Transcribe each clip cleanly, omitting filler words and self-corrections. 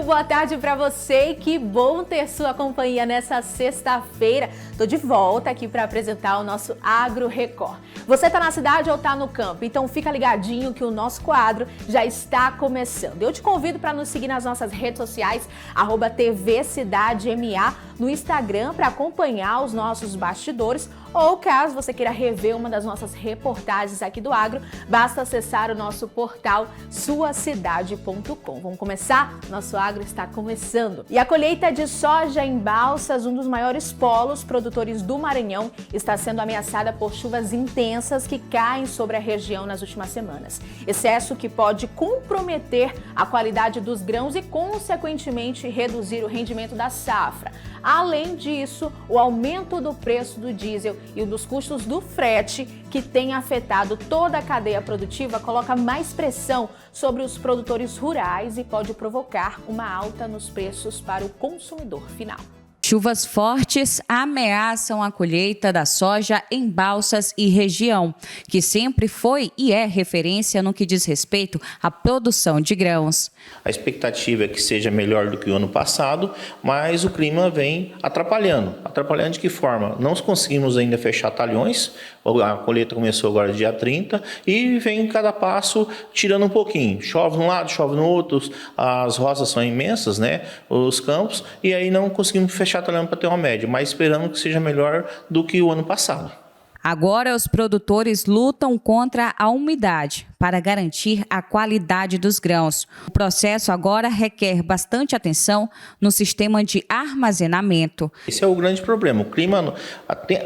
boa tarde para você e que bom ter sua companhia nessa sexta-feira. Tô de volta aqui para apresentar o nosso Agro Record. Você tá na cidade ou tá no campo? Então fica ligadinho que o nosso quadro já está começando. Eu te convido para nos seguir nas nossas redes sociais, @tvcidadema no Instagram para acompanhar os nossos bastidores, ou caso você queira rever uma das nossas reportagens aqui do Agro, basta acessar o nosso portal suacidade.com. Vamos começar? Nosso Agro está começando. E a colheita de soja em Balsas, um dos maiores polos produtores do Maranhão, está sendo ameaçada por chuvas intensas que caem sobre a região nas últimas semanas. Excesso que pode comprometer a qualidade dos grãos e, consequentemente, reduzir o rendimento da safra. Além disso, o aumento do preço do diesel e dos custos do frete, que tem afetado toda a cadeia produtiva, coloca mais pressão sobre os produtores rurais e pode provocar uma alta nos preços para o consumidor final. Chuvas fortes ameaçam a colheita da soja em Balsas e região, que sempre foi e é referência no que diz respeito à produção de grãos. A expectativa é que seja melhor do que o ano passado, mas o clima vem atrapalhando. Atrapalhando de que forma? Não conseguimos ainda fechar talhões, a colheita começou agora dia 30 e vem cada passo tirando um pouquinho. Chove de um lado, chove no outro, as roças são imensas, né? Os campos, e aí não conseguimos fechar talhão para ter uma média, mas esperamos que seja melhor do que o ano passado. Agora, os produtores lutam contra a umidade para garantir a qualidade dos grãos. O processo agora requer bastante atenção no sistema de armazenamento. Esse é o grande problema. O clima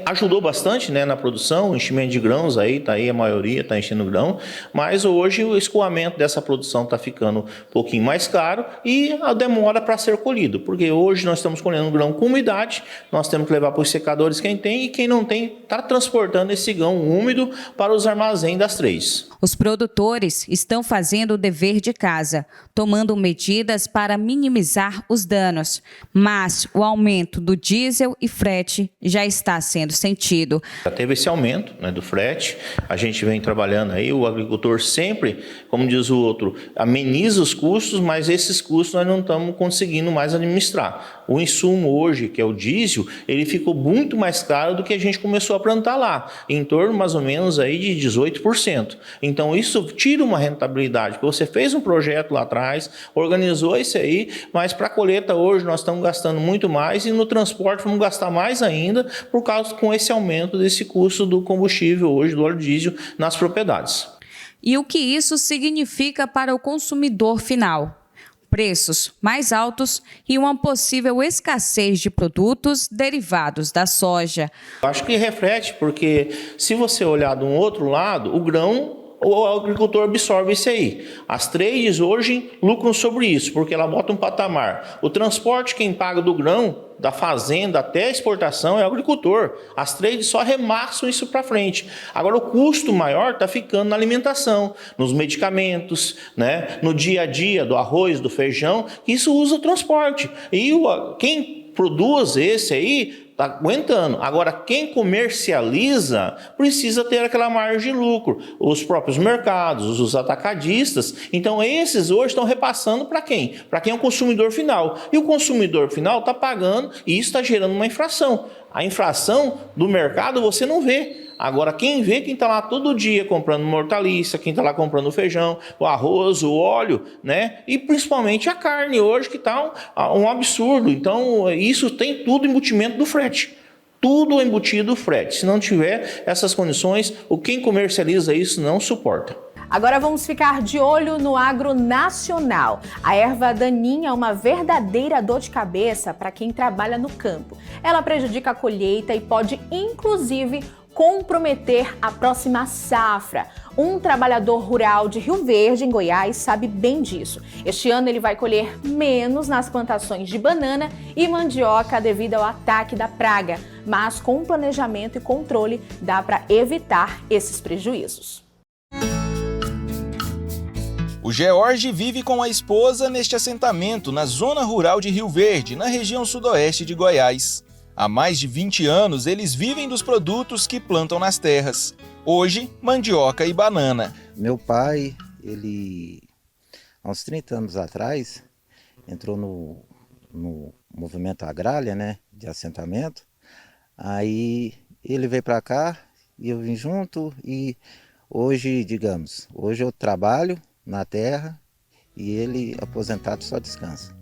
ajudou bastante, né, na produção, o enchimento de grãos, tá aí a maioria está enchendo grão, mas hoje o escoamento dessa produção está ficando um pouquinho mais caro e a demora para ser colhido, porque hoje nós estamos colhendo grão com umidade, nós temos que levar para os secadores quem tem, e quem não tem está transportando esse grão úmido para os armazéns das três. Os produtores estão fazendo o dever de casa, tomando medidas para minimizar os danos, mas o aumento do diesel e frete já está sendo sentido. Já teve esse aumento, né, do frete, a gente vem trabalhando aí, o agricultor sempre, como diz o outro, ameniza os custos, mas esses custos nós não estamos conseguindo mais administrar. O insumo hoje, que é o diesel, ele ficou muito mais caro do que a gente começou a plantar lá, em torno mais ou menos aí de 18%. Então isso tira uma rentabilidade, porque você fez um projeto lá atrás, organizou isso aí, mas para a colheita hoje nós estamos gastando muito mais e no transporte vamos gastar mais ainda por causa com esse aumento desse custo do combustível hoje, do óleo diesel nas propriedades. E o que isso significa para o consumidor final? Preços mais altos e uma possível escassez de produtos derivados da soja. Acho que reflete, porque se você olhar de um outro lado, o grão, o agricultor absorve isso aí. As trades hoje lucram sobre isso, porque ela bota um patamar. O transporte, quem paga do grão, da fazenda até a exportação, é o agricultor. As trades só remassam isso para frente. Agora, o custo maior está ficando na alimentação, nos medicamentos, né? No dia a dia do arroz, do feijão, isso usa o transporte. E quem produz esse aí está aguentando. Agora, quem comercializa precisa ter aquela margem de lucro. Os próprios mercados, os atacadistas. Então, esses hoje estão repassando para quem? Para quem é o consumidor final. E o consumidor final está pagando e isso está gerando uma inflação. A inflação do mercado você não vê. Agora, quem vê, quem está lá todo dia comprando hortaliça, quem está lá comprando o feijão, o arroz, o óleo, né? E principalmente a carne hoje, que está um absurdo. Então, isso tem tudo embutimento do frete. Tudo embutido do frete. Se não tiver essas condições, quem comercializa isso não suporta. Agora vamos ficar de olho no agro nacional. A erva daninha é uma verdadeira dor de cabeça para quem trabalha no campo. Ela prejudica a colheita e pode, inclusive, comprometer a próxima safra. Um trabalhador rural de Rio Verde, em Goiás, sabe bem disso. Este ano ele vai colher menos nas plantações de banana e mandioca devido ao ataque da praga, mas com planejamento e controle dá para evitar esses prejuízos. O George vive com a esposa neste assentamento na zona rural de Rio Verde, na região sudoeste de Goiás. Há mais de 20 anos, eles vivem dos produtos que plantam nas terras. Hoje, mandioca e banana. Meu pai, há uns 30 anos atrás, entrou no movimento agrário, né, de assentamento. Aí ele veio para cá e eu vim junto e hoje, digamos, hoje eu trabalho na terra e ele, aposentado, só descansa.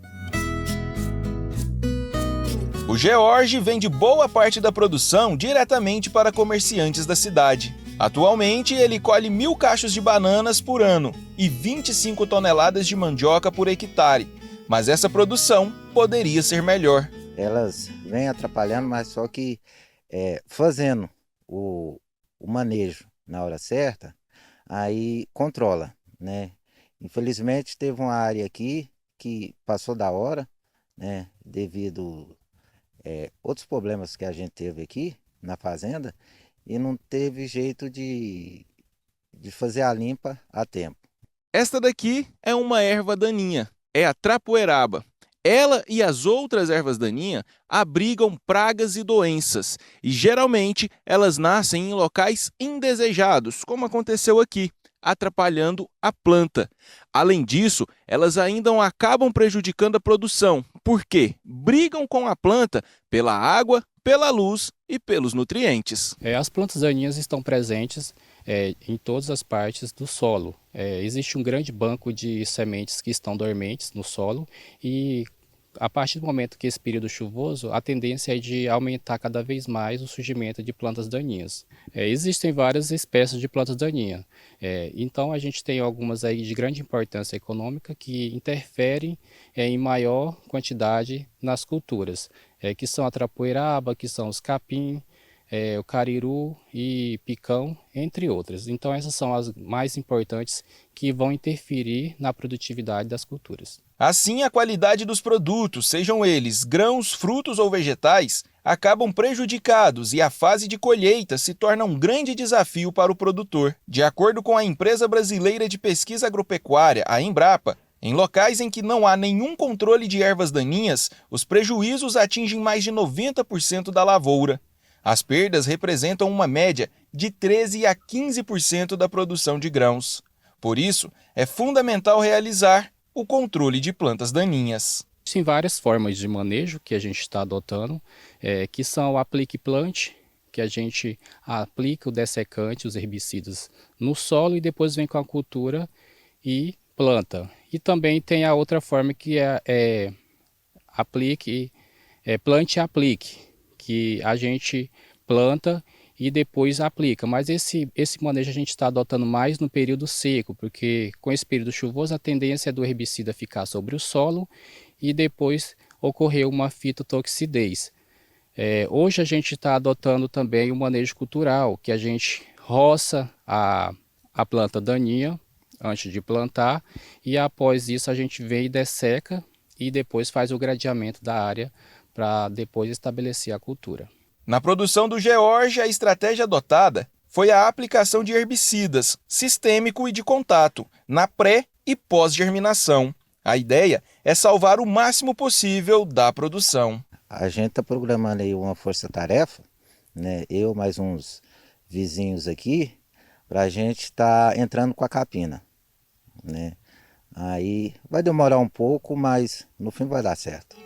O George vende boa parte da produção diretamente para comerciantes da cidade. Atualmente, ele colhe 1.000 cachos de bananas por ano e 25 toneladas de mandioca por hectare. Mas essa produção poderia ser melhor. Elas vêm atrapalhando, mas só que fazendo o manejo na hora certa, aí controla, né? Infelizmente, teve uma área aqui que passou da hora, né? Devido outros problemas que a gente teve aqui na fazenda e não teve jeito de fazer a limpa a tempo. Esta daqui é uma erva daninha, é a trapoeraba. Ela e as outras ervas daninhas abrigam pragas e doenças e geralmente elas nascem em locais indesejados, como aconteceu aqui, atrapalhando a planta. Além disso, elas ainda acabam prejudicando a produção, porque brigam com a planta pela água, pela luz e pelos nutrientes. As plantas daninhas estão presentes em todas as partes do solo. Existe um grande banco de sementes que estão dormentes no solo e a partir do momento que esse período chuvoso, a tendência é de aumentar cada vez mais o surgimento de plantas daninhas. Existem várias espécies de plantas daninhas, então a gente tem algumas aí de grande importância econômica que interferem em maior quantidade nas culturas, que são a trapoeraba, que são os capim, o cariru e picão, entre outras. Então essas são as mais importantes que vão interferir na produtividade das culturas. Assim, a qualidade dos produtos, sejam eles grãos, frutos ou vegetais, acabam prejudicados e a fase de colheita se torna um grande desafio para o produtor. De acordo com a Empresa Brasileira de Pesquisa Agropecuária, a Embrapa, em locais em que não há nenhum controle de ervas daninhas, os prejuízos atingem mais de 90% da lavoura. As perdas representam uma média de 13% a 15% da produção de grãos. Por isso, é fundamental realizar o controle de plantas daninhas. Existem várias formas de manejo que a gente está adotando, que são o aplique plante, que a gente aplica o dessecante, os herbicidas no solo e depois vem com a cultura e planta. E também tem a outra forma que é aplique, plante e aplique, que a gente planta e depois aplica. Mas esse manejo a gente está adotando mais no período seco, porque com esse período chuvoso a tendência é do herbicida ficar sobre o solo e depois ocorrer uma fitotoxidez. Hoje a gente está adotando também o manejo cultural, que a gente roça a planta daninha antes de plantar e após isso a gente vem e desseca e depois faz o gradeamento da área para depois estabelecer a cultura. Na produção do George, a estratégia adotada foi a aplicação de herbicidas, sistêmico e de contato, na pré- e pós-germinação. A ideia é salvar o máximo possível da produção. A gente está programando aí uma força-tarefa, né? Eu mais uns vizinhos aqui, para a gente estar entrando com a capina, né? Aí vai demorar um pouco, mas no fim vai dar certo.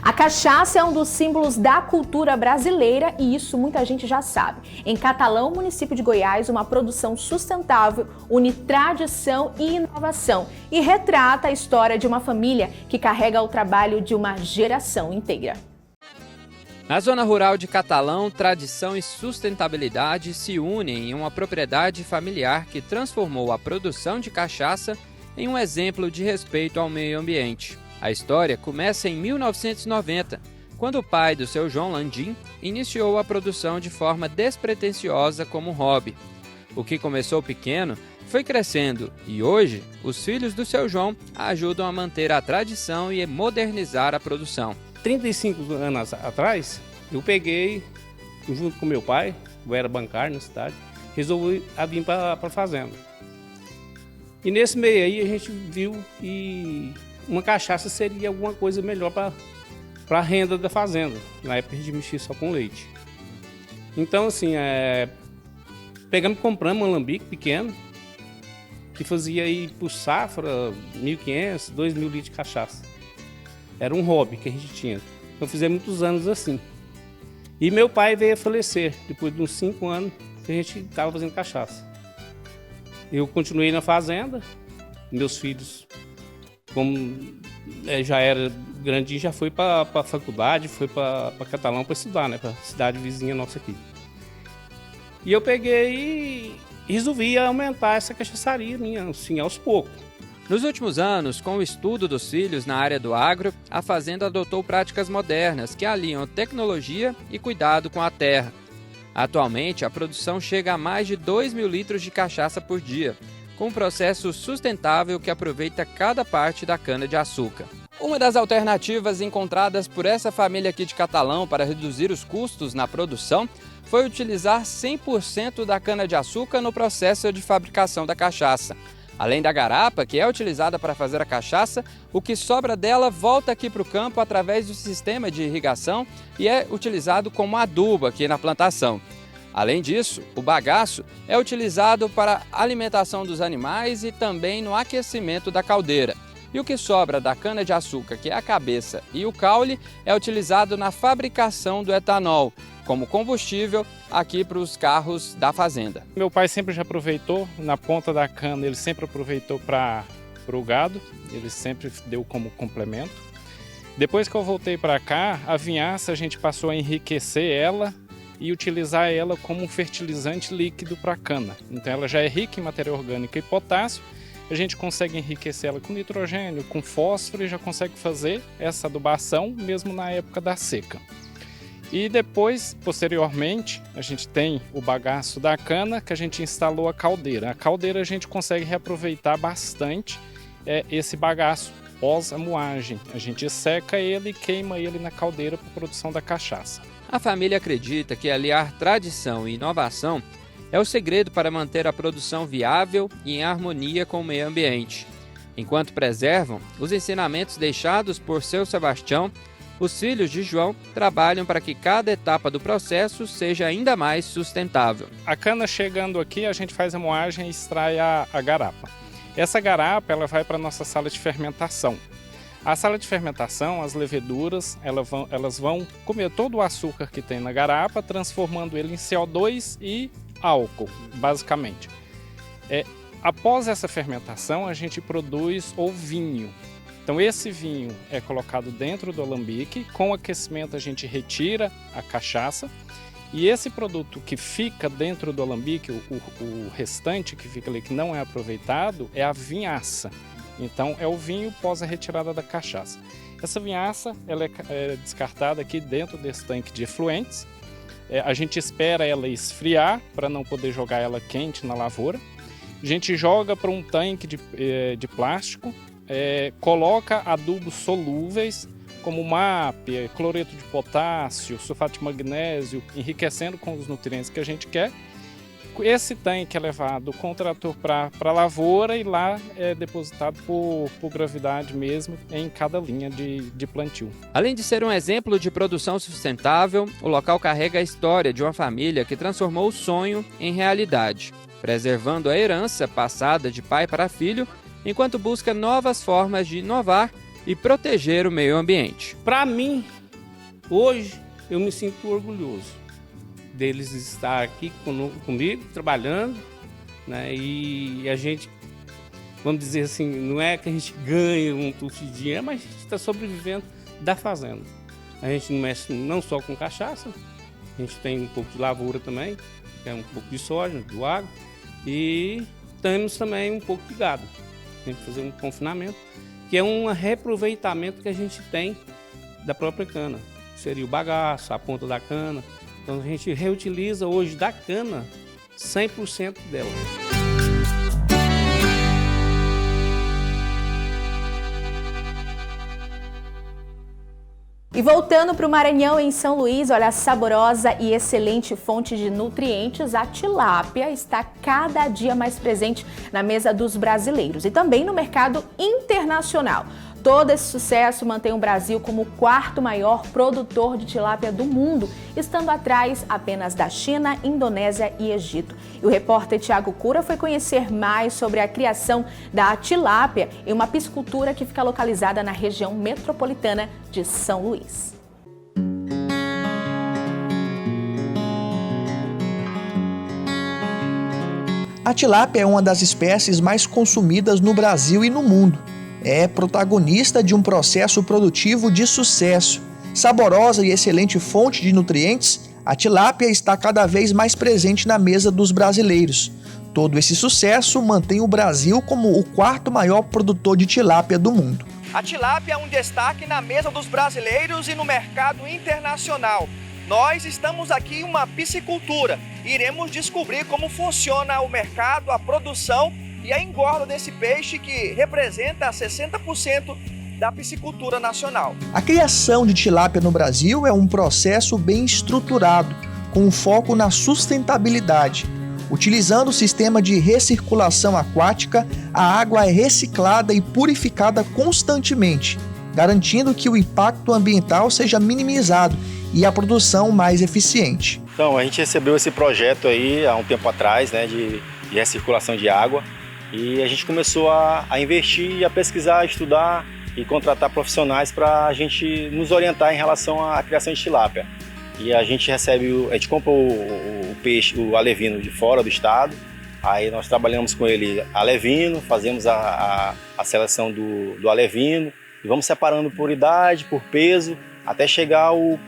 A cachaça é um dos símbolos da cultura brasileira e isso muita gente já sabe. Em Catalão, município de Goiás, uma produção sustentável une tradição e inovação e retrata a história de uma família que carrega o trabalho de uma geração inteira. Na zona rural de Catalão, tradição e sustentabilidade se unem em uma propriedade familiar que transformou a produção de cachaça em um exemplo de respeito ao meio ambiente. A história começa em 1990, quando o pai do seu João Landim iniciou a produção de forma despretensiosa como hobby. O que começou pequeno foi crescendo e hoje os filhos do seu João ajudam a manter a tradição e modernizar a produção. 35 anos atrás, eu peguei, junto com meu pai, eu era bancário na cidade, resolvi vir para a fazenda. E nesse meio aí a gente viu que uma cachaça seria alguma coisa melhor para para a renda da fazenda. Na época a gente mexia só com leite. Então, assim, compramos um alambique pequeno, que fazia aí por safra 1.500, 2.000 litros de cachaça. Era um hobby que a gente tinha. Então fizemos muitos anos assim. E meu pai veio a falecer, depois de uns 5 anos que a gente estava fazendo cachaça. Eu continuei na fazenda, meus filhos, como já era grandinho, já foi para a faculdade, foi para Catalão para estudar, né, para a cidade vizinha nossa aqui. E eu peguei e resolvi aumentar essa cachaçaria minha, assim, aos poucos. Nos últimos anos, com o estudo dos filhos na área do agro, a fazenda adotou práticas modernas que aliam tecnologia e cuidado com a terra. Atualmente, a produção chega a mais de 2.000 litros de cachaça por dia, com um processo sustentável que aproveita cada parte da cana-de-açúcar. Uma das alternativas encontradas por essa família aqui de Catalão para reduzir os custos na produção foi utilizar 100% da cana-de-açúcar no processo de fabricação da cachaça. Além da garapa, que é utilizada para fazer a cachaça, o que sobra dela volta aqui para o campo através do sistema de irrigação e é utilizado como adubo aqui na plantação. Além disso, o bagaço é utilizado para a alimentação dos animais e também no aquecimento da caldeira. E o que sobra da cana-de-açúcar, que é a cabeça e o caule, é utilizado na fabricação do etanol, como combustível aqui para os carros da fazenda. Meu pai sempre já aproveitou, na ponta da cana ele sempre aproveitou para o gado, ele sempre deu como complemento. Depois que eu voltei para cá, a vinhaça a gente passou a enriquecer ela e utilizar ela como um fertilizante líquido para a cana. Então ela já é rica em matéria orgânica e potássio, a gente consegue enriquecer ela com nitrogênio, com fósforo e já consegue fazer essa adubação mesmo na época da seca. E depois, posteriormente, a gente tem o bagaço da cana que a gente instalou a caldeira. A caldeira a gente consegue reaproveitar bastante esse bagaço pós a moagem. A gente seca ele e queima ele na caldeira para a produção da cachaça. A família acredita que aliar tradição e inovação é o segredo para manter a produção viável e em harmonia com o meio ambiente. Enquanto preservam os ensinamentos deixados por seu Sebastião, os filhos de João trabalham para que cada etapa do processo seja ainda mais sustentável. A cana chegando aqui, a gente faz a moagem e extrai a garapa. Essa garapa ela vai para a nossa sala de fermentação. A sala de fermentação, as leveduras, elas vão comer todo o açúcar que tem na garapa, transformando ele em CO2 e álcool, basicamente. Após essa fermentação, a gente produz o vinho. Então esse vinho é colocado dentro do alambique, com aquecimento a gente retira a cachaça e esse produto que fica dentro do alambique, o restante que fica ali que não é aproveitado, é a vinhaça. Então é o vinho pós a retirada da cachaça. Essa vinhaça ela é descartada aqui dentro desse tanque de efluentes. A gente espera ela esfriar para não poder jogar ela quente na lavoura. A gente joga para um tanque de plástico. Coloca adubos solúveis como MAP, cloreto de potássio, sulfato de magnésio, enriquecendo com os nutrientes que a gente quer. Esse tanque é levado com o trator para a lavoura e lá é depositado por gravidade mesmo em cada linha de plantio. Além de ser um exemplo de produção sustentável, o local carrega a história de uma família que transformou o sonho em realidade, preservando a herança passada de pai para filho, enquanto busca novas formas de inovar e proteger o meio ambiente. Para mim, hoje, eu me sinto orgulhoso deles estar aqui comigo, trabalhando, né? E a gente, vamos dizer assim, não é que a gente ganha um tufo de dinheiro, mas a gente está sobrevivendo da fazenda. A gente não mexe não só com cachaça, a gente tem um pouco de lavoura também, que é um pouco de soja, do agro, e temos também um pouco de gado. Tem que fazer um confinamento, que é um reaproveitamento que a gente tem da própria cana. Seria o bagaço, a ponta da cana. Então a gente reutiliza hoje da cana 100% dela. E voltando para o Maranhão, em São Luís, olha, a saborosa e excelente fonte de nutrientes, a tilápia está cada dia mais presente na mesa dos brasileiros e também no mercado internacional. Todo esse sucesso mantém o Brasil como o quarto maior produtor de tilápia do mundo, estando atrás apenas da China, Indonésia e Egito. E o repórter Thiago Cura foi conhecer mais sobre a criação da tilápia em uma piscicultura que fica localizada na região metropolitana de São Luís. A tilápia é uma das espécies mais consumidas no Brasil e no mundo. É protagonista de um processo produtivo de sucesso. Saborosa e excelente fonte de nutrientes, a tilápia está cada vez mais presente na mesa dos brasileiros. Todo esse sucesso mantém o Brasil como o quarto maior produtor de tilápia do mundo. A tilápia é um destaque na mesa dos brasileiros e no mercado internacional. Nós estamos aqui em uma piscicultura. Iremos descobrir como funciona o mercado, a produção e a engorda desse peixe que representa 60% da piscicultura nacional. A criação de tilápia no Brasil é um processo bem estruturado, com um foco na sustentabilidade. Utilizando o sistema de recirculação aquática, a água é reciclada e purificada constantemente, garantindo que o impacto ambiental seja minimizado e a produção mais eficiente. Então, a gente recebeu esse projeto aí há um tempo atrás, né, de recirculação de água, e a gente começou a investir, a pesquisar, a estudar e contratar profissionais para a gente nos orientar em relação à criação de tilápia. E a gente recebe, a gente compra o peixe, o alevino de fora do estado, aí nós trabalhamos com ele alevino, fazemos a seleção do alevino e vamos separando por idade, por peso, até chegar ao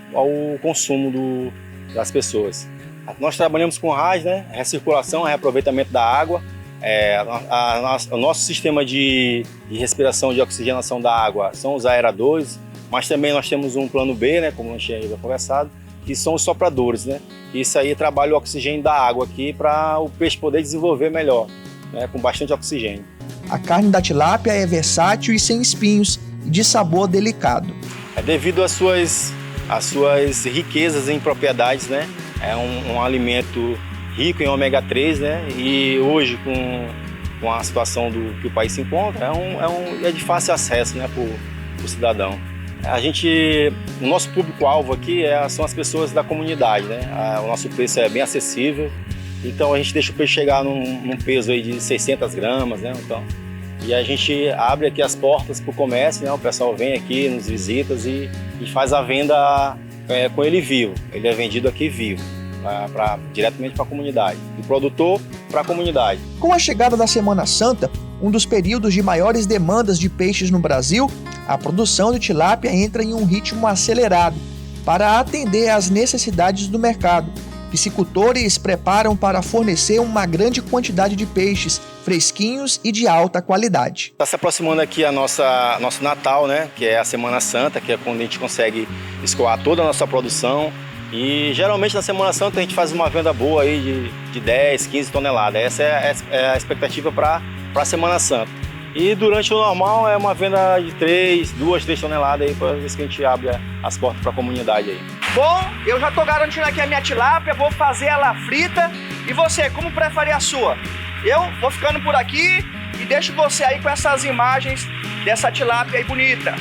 consumo das pessoas. Nós trabalhamos com RAS, né? Recirculação, reaproveitamento da água. O nosso sistema de respiração, de oxigenação da água são os aeradores, mas também nós temos um plano B, né? Como a gente já conversado, que são os sopradores, né? Isso aí trabalha o oxigênio da água aqui para o peixe poder desenvolver melhor, né? Com bastante oxigênio. A carne da tilápia é versátil e sem espinhos e de sabor delicado. Devido às suas riquezas em propriedades, né? É um alimento rico em ômega 3, né? E hoje, com a situação que o país se encontra, é de fácil acesso, né, para o cidadão. O nosso público-alvo aqui são as pessoas da comunidade, né? O nosso preço é bem acessível, então a gente deixa o peixe chegar num peso aí de 600 gramas, né? Então, e a gente abre aqui as portas para o comércio, né? O pessoal vem aqui, nos visita e faz a venda com ele vivo. Ele é vendido aqui vivo, diretamente para a comunidade, do produtor para a comunidade. Com a chegada da Semana Santa, um dos períodos de maiores demandas de peixes no Brasil, a produção de tilápia entra em um ritmo acelerado para atender às necessidades do mercado. Piscicultores preparam para fornecer uma grande quantidade de peixes fresquinhos e de alta qualidade. Está se aproximando aqui nosso Natal, né? Que é a Semana Santa, que é quando a gente consegue escoar toda a nossa produção. E geralmente na Semana Santa a gente faz uma venda boa aí de 10, 15 toneladas. Essa é a expectativa para a Semana Santa. E durante o normal é uma venda de 2, 3 toneladas aí, para ver se a gente abre as portas para a comunidade aí. Bom, eu já estou garantindo aqui a minha tilápia, vou fazer ela frita. E você, como prefere a sua? Eu vou ficando por aqui e deixo você aí com essas imagens dessa tilápia aí bonita.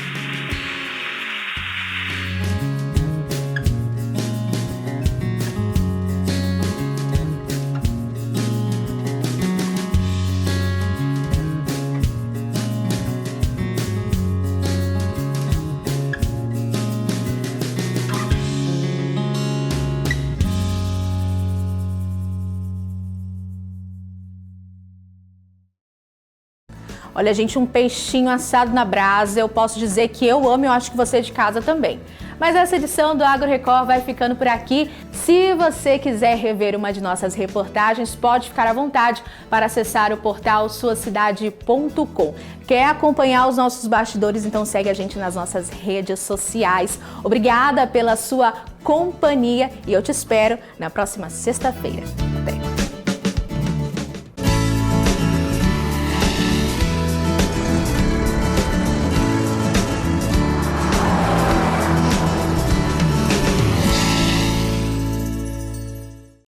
Olha, gente, um peixinho assado na brasa, eu posso dizer que eu amo e eu acho que você de casa também. Mas essa edição do Agro Record vai ficando por aqui. Se você quiser rever uma de nossas reportagens, pode ficar à vontade para acessar o portal suacidade.com. Quer acompanhar os nossos bastidores? Então segue a gente nas nossas redes sociais. Obrigada pela sua companhia e eu te espero na próxima sexta-feira. Até!